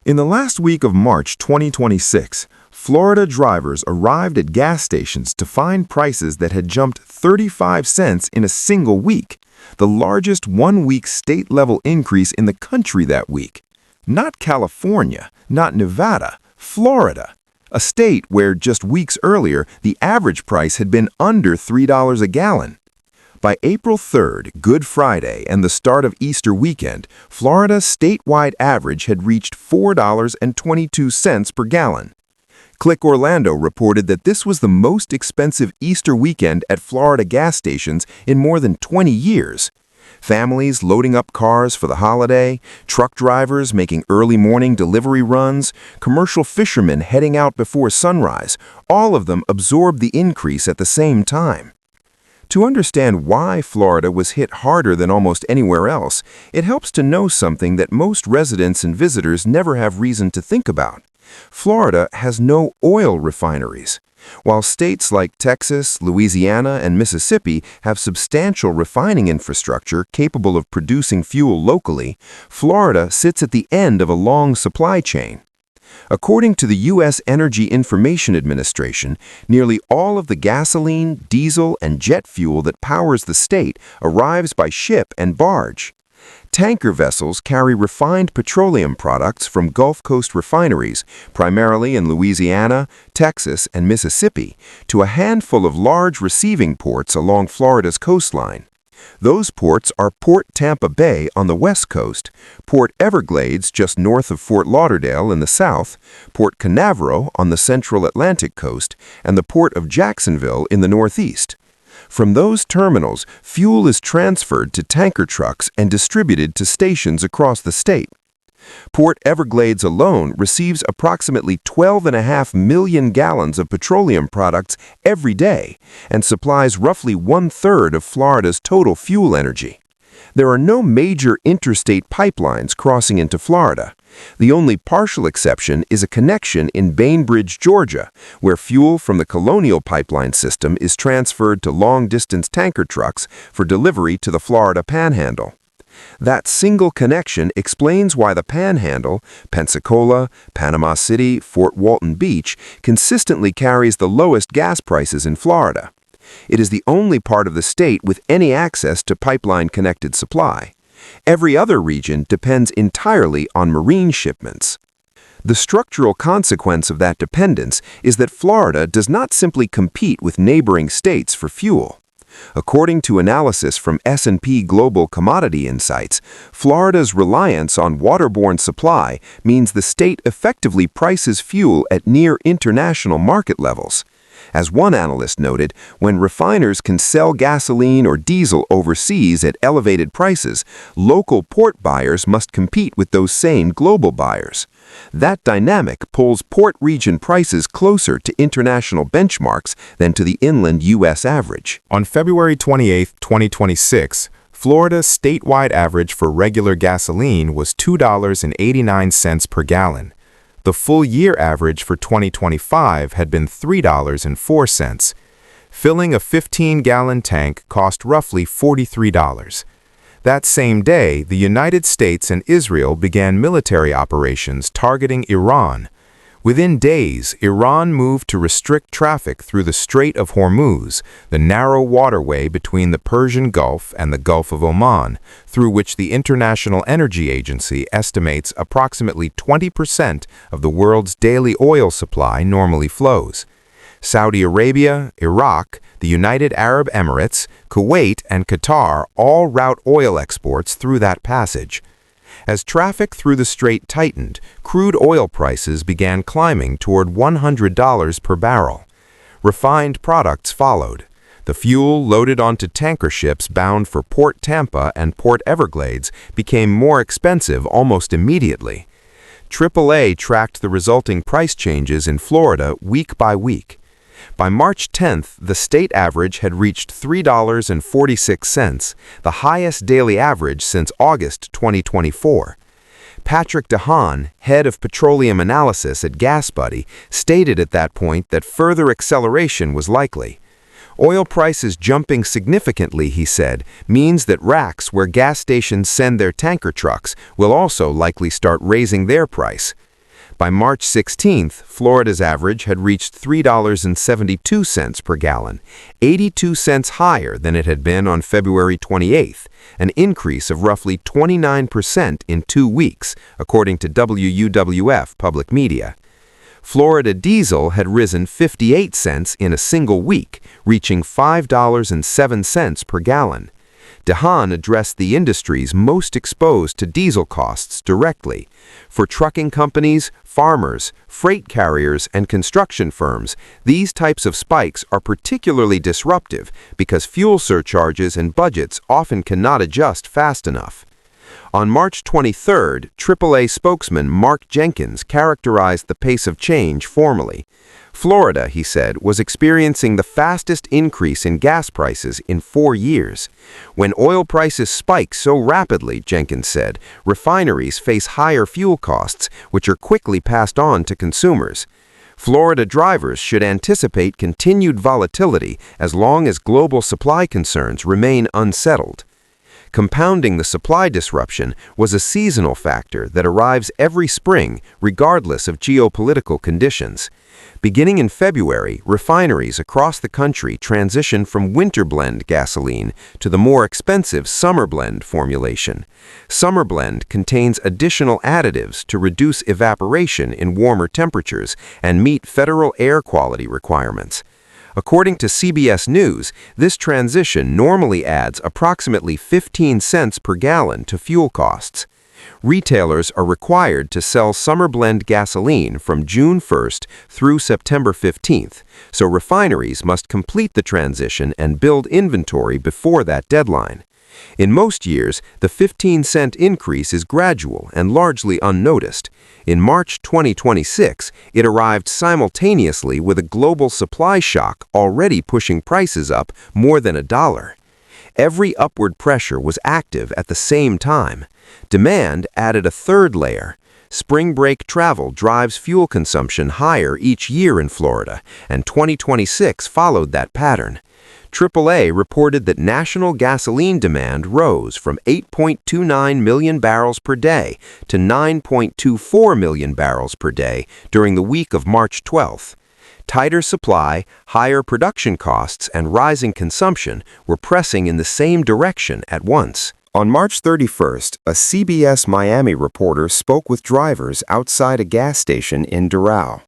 In the last week of March 2026, Florida drivers arrived at gas stations to find prices that had jumped 35 cents in a single week, the largest one-week state-level increase in the country that week. Not California, not Nevada, Florida, a state where just weeks earlier the average price had been under $3 a gallon. By April 3rd, Good Friday, and the start of Easter weekend, Florida's statewide average had reached $4.22 per gallon. Click Orlando reported that this was the most expensive Easter weekend at Florida gas stations in more than 20 years. Families loading up cars for the holiday, truck drivers making early morning delivery runs, commercial fishermen heading out before sunrise, all of them absorbed the increase at the same time. To understand why Florida was hit harder than almost anywhere else, it helps to know something that most residents and visitors never have reason to think about. Florida has no oil refineries. While states like Texas, Louisiana, and Mississippi have substantial refining infrastructure capable of producing fuel locally, Florida sits at the end of a long supply chain. According to the U.S. Energy Information Administration, nearly all of the gasoline, diesel, and jet fuel that powers the state arrives by ship and barge. Tanker vessels carry refined petroleum products from Gulf Coast refineries, primarily in Louisiana, Texas, and Mississippi, to a handful of large receiving ports along Florida's coastline. Those ports are Port Tampa Bay on the west coast, Port Everglades just north of Fort Lauderdale in the south, Port Canaveral on the central Atlantic coast, and the Port of Jacksonville in the northeast. From those terminals, fuel is transferred to tanker trucks and distributed to stations across the state. Port Everglades alone receives approximately 12.5 million gallons of petroleum products every day and supplies roughly one-third of Florida's total fuel energy. There are no major interstate pipelines crossing into Florida. The only partial exception is a connection in Bainbridge, Georgia, where fuel from the Colonial Pipeline system is transferred to long-distance tanker trucks for delivery to the Florida Panhandle. That single connection explains why the Panhandle, Pensacola, Panama City, Fort Walton Beach, consistently carries the lowest gas prices in Florida. It is the only part of the state with any access to pipeline-connected supply. Every other region depends entirely on marine shipments. The structural consequence of that dependence is that Florida does not simply compete with neighboring states for fuel. According to analysis from S&P Global Commodity Insights, Florida's reliance on waterborne supply means the state effectively prices fuel at near international market levels. As one analyst noted, when refiners can sell gasoline or diesel overseas at elevated prices, local port buyers must compete with those same global buyers. That dynamic pulls port region prices closer to international benchmarks than to the inland U.S. average. On February 28, 2026, Florida's statewide average for regular gasoline was $2.89 per gallon. The full-year average for 2025 had been $3.04. Filling a 15-gallon tank cost roughly $43. That same day, the United States and Israel began military operations targeting Iran. Within days, Iran moved to restrict traffic through the Strait of Hormuz, the narrow waterway between the Persian Gulf and the Gulf of Oman, through which the International Energy Agency estimates approximately 20% of the world's daily oil supply normally flows. Saudi Arabia, Iraq, the United Arab Emirates, Kuwait, and Qatar all route oil exports through that passage. As traffic through the strait tightened, crude oil prices began climbing toward $100 per barrel. Refined products followed. The fuel loaded onto tanker ships bound for Port Tampa and Port Everglades became more expensive almost immediately. AAA tracked the resulting price changes in Florida week by week. By March 10th, the state average had reached $3.46, the highest daily average since August 2024. Patrick DeHaan, head of petroleum analysis at GasBuddy, stated at that point that further acceleration was likely. Oil prices jumping significantly, he said, means that racks where gas stations send their tanker trucks will also likely start raising their price. By March 16th, Florida's average had reached $3.72 per gallon, 82 cents higher than it had been on February 28th, an increase of roughly 29% in 2 weeks, according to WUWF Public Media. Florida diesel had risen 58 cents in a single week, reaching $5.07 per gallon. DeHaan addressed the industries most exposed to diesel costs directly. For trucking companies, farmers, freight carriers, and construction firms, these types of spikes are particularly disruptive because fuel surcharges and budgets often cannot adjust fast enough. On March 23rd, AAA spokesman Mark Jenkins characterized the pace of change formally. Florida, he said, was experiencing the fastest increase in gas prices in 4 years. When oil prices spike so rapidly, Jenkins said, refineries face higher fuel costs, which are quickly passed on to consumers. Florida drivers should anticipate continued volatility as long as global supply concerns remain unsettled. Compounding the supply disruption was a seasonal factor that arrives every spring, regardless of geopolitical conditions. Beginning in February, refineries across the country transitioned from winter blend gasoline to the more expensive summer blend formulation. Summer blend contains additional additives to reduce evaporation in warmer temperatures and meet federal air quality requirements. According to CBS News, this transition normally adds approximately 15 cents per gallon to fuel costs. Retailers are required to sell summer blend gasoline from June 1st through September 15th, so refineries must complete the transition and build inventory before that deadline. In most years, the 15-cent increase is gradual and largely unnoticed. In March 2026, it arrived simultaneously with a global supply shock already pushing prices up more than $1. Every upward pressure was active at the same time. Demand added a third layer. Spring break travel drives fuel consumption higher each year in Florida, and 2026 followed that pattern. AAA reported that national gasoline demand rose from 8.29 million barrels per day to 9.24 million barrels per day during the week of March 12th. Tighter supply, higher production costs, and rising consumption were pressing in the same direction at once. On March 31st, a CBS Miami reporter spoke with drivers outside a gas station in Doral.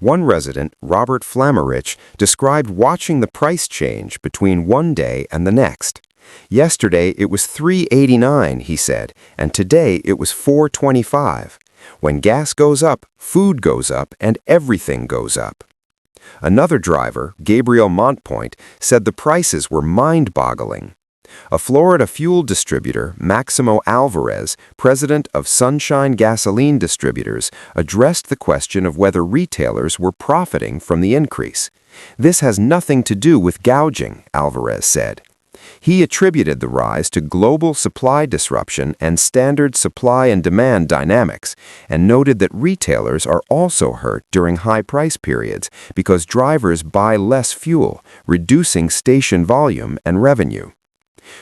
One resident, Robert Flamerich, described watching the price change between one day and the next. Yesterday it was $3.89, he said, and today it was $4.25. When gas goes up, food goes up, and everything goes up. Another driver, Gabriel Montpoint, said the prices were mind-boggling. A Florida fuel distributor, Maximo Alvarez, president of Sunshine Gasoline Distributors, addressed the question of whether retailers were profiting from the increase. This has nothing to do with gouging, Alvarez said. He attributed the rise to global supply disruption and standard supply and demand dynamics, and noted that retailers are also hurt during high price periods because drivers buy less fuel, reducing station volume and revenue.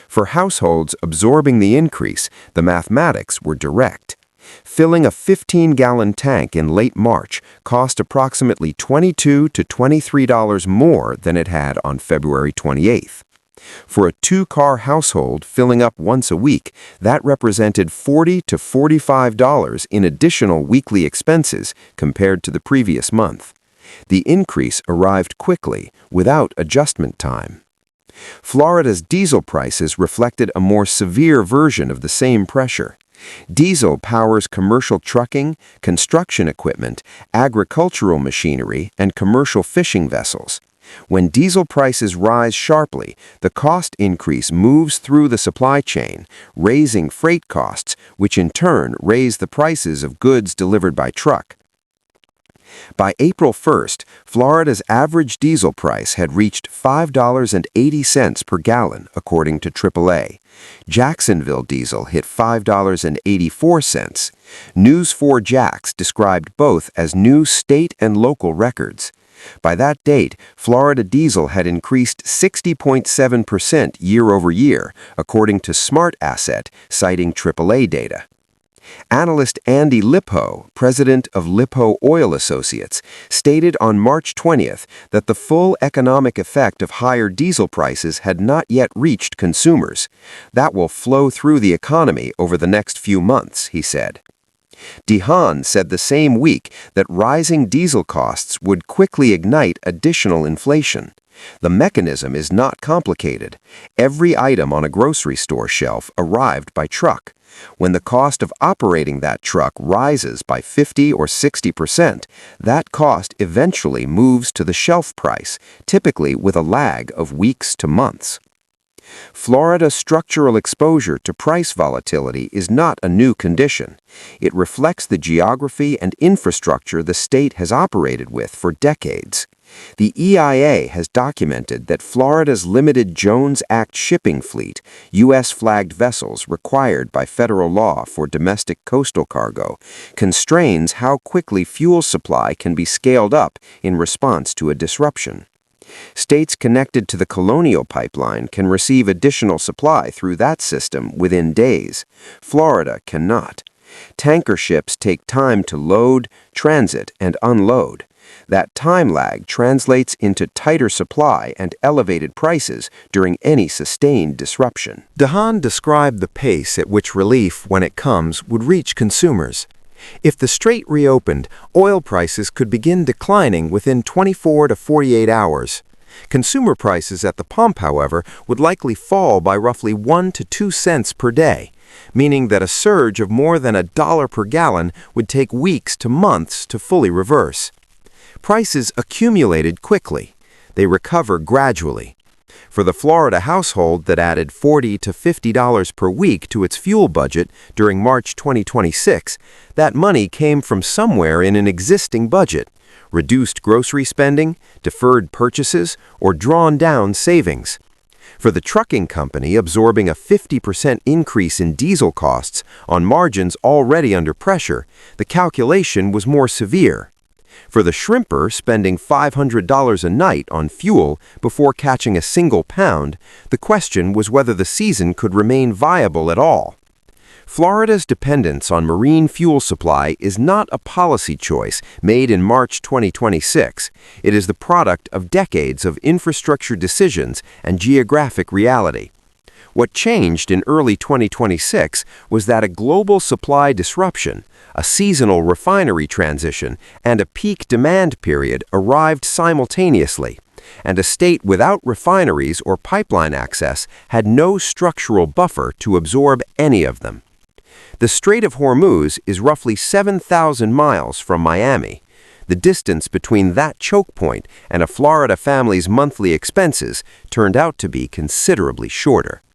For households absorbing the increase, the mathematics were direct. Filling a 15-gallon tank in late March cost approximately $22 to $23 more than it had on February 28th. For a 2-car household filling up once a week, that represented $40 to $45 in additional weekly expenses compared to the previous month. The increase arrived quickly, without adjustment time. Florida's diesel prices reflected a more severe version of the same pressure. Diesel powers commercial trucking, construction equipment, agricultural machinery, and commercial fishing vessels. When diesel prices rise sharply, the cost increase moves through the supply chain, raising freight costs, which in turn raise the prices of goods delivered by truck. By April 1st, Florida's average diesel price had reached $5.80 per gallon, according to AAA. Jacksonville diesel hit $5.84. News4Jax described both as new state and local records. By that date, Florida diesel had increased 60.7% year over year, according to Smart Asset, citing AAA data. Analyst Andy Lippo, president of Lippo Oil Associates, stated on March 20th that the full economic effect of higher diesel prices had not yet reached consumers. That will flow through the economy over the next few months, he said. DeHaan said the same week that rising diesel costs would quickly ignite additional inflation. The mechanism is not complicated. Every item on a grocery store shelf arrived by truck. When the cost of operating that truck rises by 50 or 60%, that cost eventually moves to the shelf price, typically with a lag of weeks to months. Florida's structural exposure to price volatility is not a new condition. It reflects the geography and infrastructure the state has operated with for decades. The EIA has documented that Florida's limited Jones Act shipping fleet, U.S.-flagged vessels required by federal law for domestic coastal cargo, constrains how quickly fuel supply can be scaled up in response to a disruption. States connected to the Colonial Pipeline can receive additional supply through that system within days. Florida cannot. Tanker ships take time to load, transit, and unload. That time lag translates into tighter supply and elevated prices during any sustained disruption. DeHaan described the pace at which relief, when it comes, would reach consumers. If the strait reopened, oil prices could begin declining within 24 to 48 hours. Consumer prices at the pump, however, would likely fall by roughly 1 to 2 cents per day, meaning that a surge of more than $1 per gallon would take weeks to months to fully reverse. Prices accumulated quickly. They recover gradually. For the Florida household that added $40 to $50 per week to its fuel budget during March 2026, that money came from somewhere in an existing budget, reduced grocery spending, deferred purchases, or drawn down savings. For the trucking company absorbing a 50% increase in diesel costs on margins already under pressure, the calculation was more severe. For the shrimper spending $500 a night on fuel before catching a single pound, the question was whether the season could remain viable at all. Florida's dependence on marine fuel supply is not a policy choice made in March 2026. It is the product of decades of infrastructure decisions and geographic reality. What changed in early 2026 was that a global supply disruption, a seasonal refinery transition, and a peak demand period arrived simultaneously, and a state without refineries or pipeline access had no structural buffer to absorb any of them. The Strait of Hormuz is roughly 7,000 miles from Miami. The distance between that choke point and a Florida family's monthly expenses turned out to be considerably shorter.